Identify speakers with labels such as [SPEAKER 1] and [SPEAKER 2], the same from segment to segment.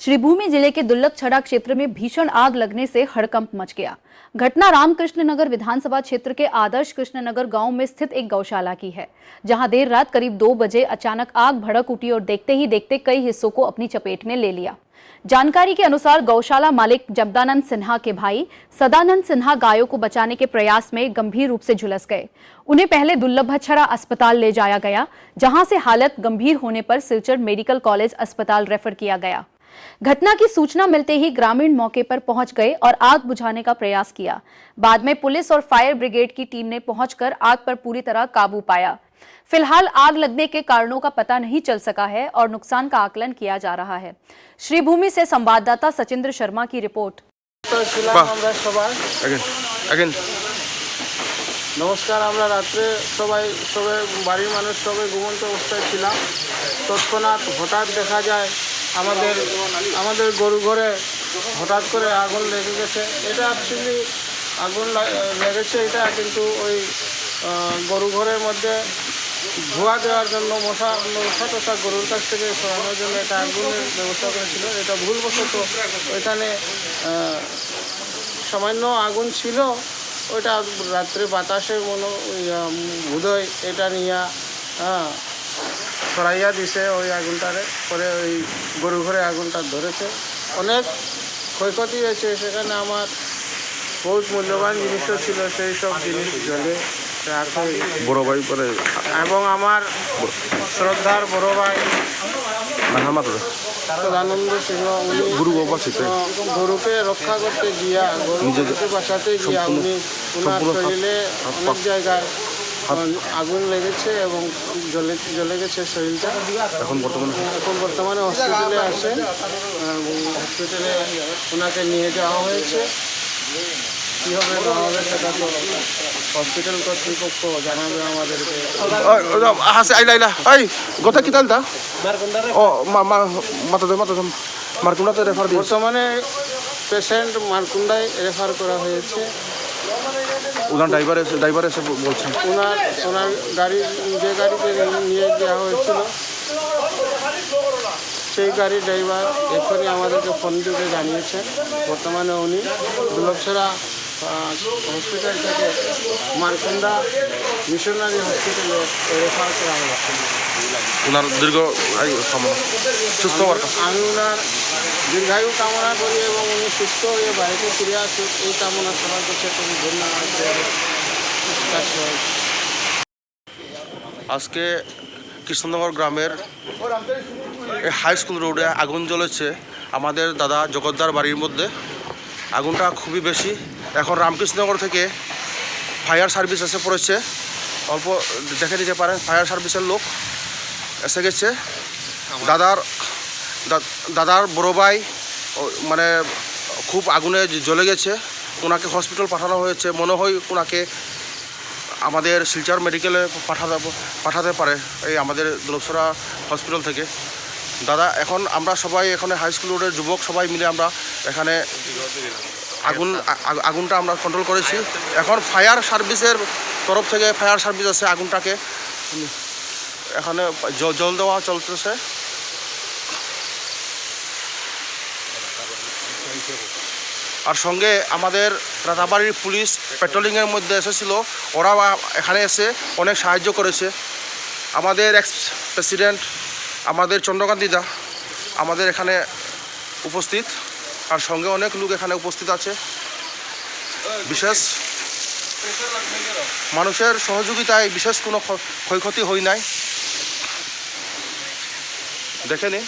[SPEAKER 1] श्रीभूमि जिले के दुल्लभछड़ा क्षेत्र में भीषण आग लगने से हड़कंप मच गया। घटना रामकृष्ण नगर विधानसभा क्षेत्र के आदर्श कृष्ण नगर गांव में स्थित एक गौशाला की है, जहां देर रात करीब 2 बजे अचानक आग भड़क उठी और देखते ही देखते कई हिस्सों को अपनी चपेट में ले लिया। जानकारी के अनुसार गौशाला मालिक जगदानंद सिन्हा के भाई सदानंद सिन्हा गायों को बचाने के प्रयास में गंभीर रूप से झुलस गए। उन्हें पहले दुल्लभछड़ा अस्पताल ले जाया गया, जहां से हालत गंभीर होने पर सिलचर मेडिकल कॉलेज अस्पताल रेफर किया गया। घटना की सूचना मिलते ही ग्रामीण मौके पर पहुंच गए और आग बुझाने का प्रयास किया। बाद में पुलिस और फायर ब्रिगेड की टीम ने पहुंचकर आग पर पूरी तरह काबू पाया। फिलहाल आग लगने के कारणों का पता नहीं चल सका है और नुकसान का आकलन किया जा रहा है। श्रीभूमि से संवाददाता सचिंद्र शर्मा की रिपोर्ट।
[SPEAKER 2] नमस्कार, আমরা রাতে সবাই বাড়ির মানুষ সবাই ঘুমন্ত অবস্থায় ছিলাম। তৎক্ষণাৎ হঠাৎ দেখা যায় আমাদের গরু ঘরে হঠাৎ করে আগুন লেগে গেছে। এটা অ্যাকচুয়ালি আগুন লেগেছে এটা কিন্তু ওই গরু ঘরের মধ্যে ধোঁয়া দেওয়ার জন্য মশা টশা গরুর কাছ থেকে সরানোর জন্য এটা আগুনের ব্যবস্থা করেছিল। এটা ভুলবশত ওইখানে সামান্য আগুন ছিল, ওইটা রাত্রে বাতাসে বোধহয় এটা নিয়ে সরাইয়া দিছে ওই আগুনটারে, পরে ওই গরু ঘরে আগুনটা ধরেছে। অনেক ক্ষয়ক্ষতি হয়েছে সেখানে, আমার বহুত মূল্যবান জিনিসও ছিল, সেই সব জিনিস জ্বলে
[SPEAKER 3] বড় ভাই পরে
[SPEAKER 2] এবং আমার শ্রদ্ধার বড় ভাই সদানন্দ সিংহ উনি গরুকে রক্ষা করতে গিয়া গরুকে বাঁচাতে গিয়া উনি ওনার শরীরে অনেক জায়গায় আগুন লেগেছে এবং জ্বলে গেছে শরীরটা। এখন বর্তমানে হসপিটালে আসেন, হসপিটালে ওনাকে নিয়ে যাওয়া হয়েছে। কী হবে না হবে সেটা তো হসপিটাল কর্তৃপক্ষ জানাবে আমাদেরকে। বর্তমানে পেশেন্ট মারকুন্ডায় রেফার করা হয়েছে।
[SPEAKER 3] ওনার ড্রাইভার এসে বলছেন
[SPEAKER 2] ওনার গাড়ি যে গাড়িতে নিয়ে যাওয়া হয়েছিল সেই গাড়ির ড্রাইভার এক্ষুনি আমাদেরকে ফোন দিয়ে জানিয়েছেন বর্তমানে উনি দুর্লভছড়া হসপিটাল থেকে মারকুন্ডা মিশনারি হসপিটালে রেফার করা হয়েছে।
[SPEAKER 3] ওনার দীর্ঘ সুস্থ হওয়ার
[SPEAKER 2] আমি ওনার দীর্ঘায়ু কামনা করি এবং উনি সুস্থ হয়ে বাড়িতে ফিরে আসুক এই কামনা সবার কাছে খুবই ধন্যবাদ।
[SPEAKER 3] আজকে কৃষ্ণনগর গ্রামের হাই স্কুল রোডে আগুন জ্বলেছে আমাদের দাদা জগদ্দার বাড়ির মধ্যে। আগুনটা খুবই বেশি। এখন রামকৃষ্ণনগর থেকে ফায়ার সার্ভিস এসে পড়েছে, অল্প দেখে নিতে পারেন ফায়ার সার্ভিসের লোক এসে গেছে। দাদার বড় ভাই মানে খুব আগুনে জ্বলে গেছে, ওনাকে হসপিটাল পাঠানো হয়েছে। মনে হয় ওনাকে আমাদের শিলচর মেডিকেলে পাঠাতে পারে এই আমাদের দুর্লভছড়া হসপিটাল থেকে। দাদা এখন আমরা সবাই এখানে হাই স্কুল রোডের যুবক সবাই মিলে আমরা এখানে আগুনটা আমরা কন্ট্রোল করেছি। এখন ফায়ার সার্ভিসের তরফ থেকে ফায়ার সার্ভিস আছে, আগুনটাকে এখানে জল দেওয়া চলতেছে। আর সঙ্গে আমাদের রাতাবাড়ির পুলিশ পেট্রোলিংয়ের মধ্যে এসেছিল, ওরা এখানে এসে অনেক সাহায্য করেছে। আমাদের এক্স প্রেসিডেন্ট আমাদের চন্দ্রকান্তি দা আমাদের এখানে উপস্থিত, আর সঙ্গে অনেক লোক এখানে উপস্থিত আছে। বিশেষ মানুষের সহযোগিতায় বিশেষ কোনো ক্ষয়ক্ষতি হয় নাই, দেখে নিন।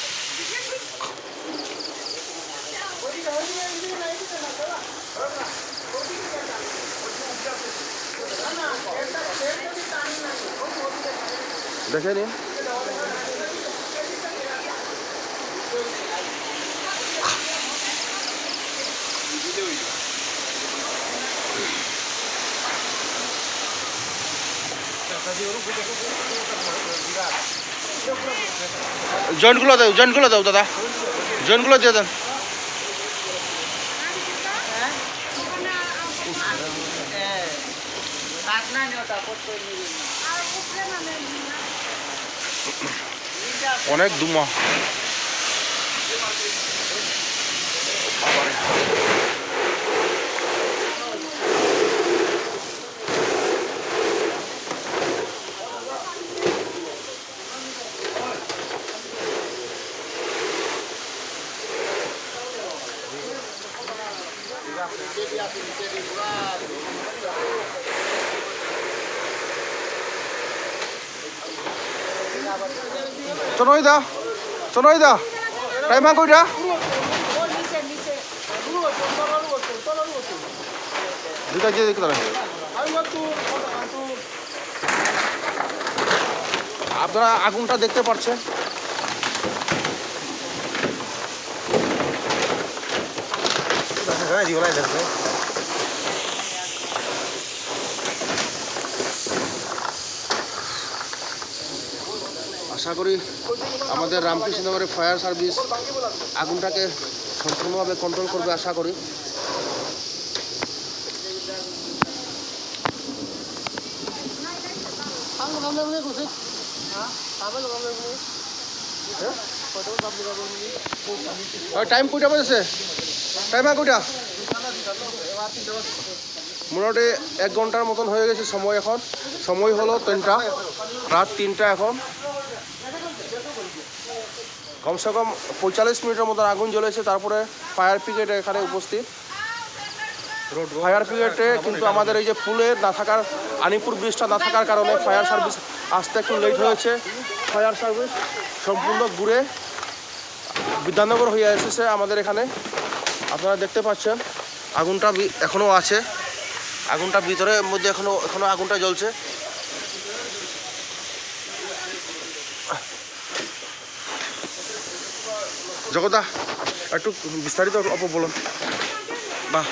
[SPEAKER 3] দেখে নিন জয়েন্টগুলো দাও দাদা, জয়েন্টগুলো দিয়ে দেন। অনেক ধুমা। চনই দা টাইম হা কইটা দুটা যে দেখতে আপনারা আগুনটা দেখতে পাচ্ছেন। আশা করি আমাদের রামকৃষ্ণনগরের ফায়ার সার্ভিস আগুনটাকে সম্পূর্ণভাবে কন্ট্রোল করবে আশা করি। টাইম কয়টা বাজেছে? টাইম কয়টা? মোটামুটি 1 ঘন্টার মতন হয়ে গেছে সময়। এখন সময় হলো 3টা, রাত 3টা। এখন কমসে কম 45 মিনিটের মতন আগুন জ্বলেছে। তারপরে ফায়ার ব্রিগেড এখানে উপস্থিত। ফায়ার ব্রিগেডে কিন্তু আমাদের এই যে পুলের না থাকার, আনিপুর ব্রিজটা না থাকার কারণে ফায়ার সার্ভিস আসতে একটু লেট হয়েছে। ফায়ার সার্ভিস সম্পূর্ণ ঘুরে বিদ্যানগর হয়ে এসেছে আমাদের এখানে। আপনারা দেখতে পাচ্ছেন আগুনটা এখনও আছে, আগুনটা ভিতরের মধ্যে এখনো আগুনটা জ্বলছে। জগদা একটু বিস্তারিত বলুন। বাহ,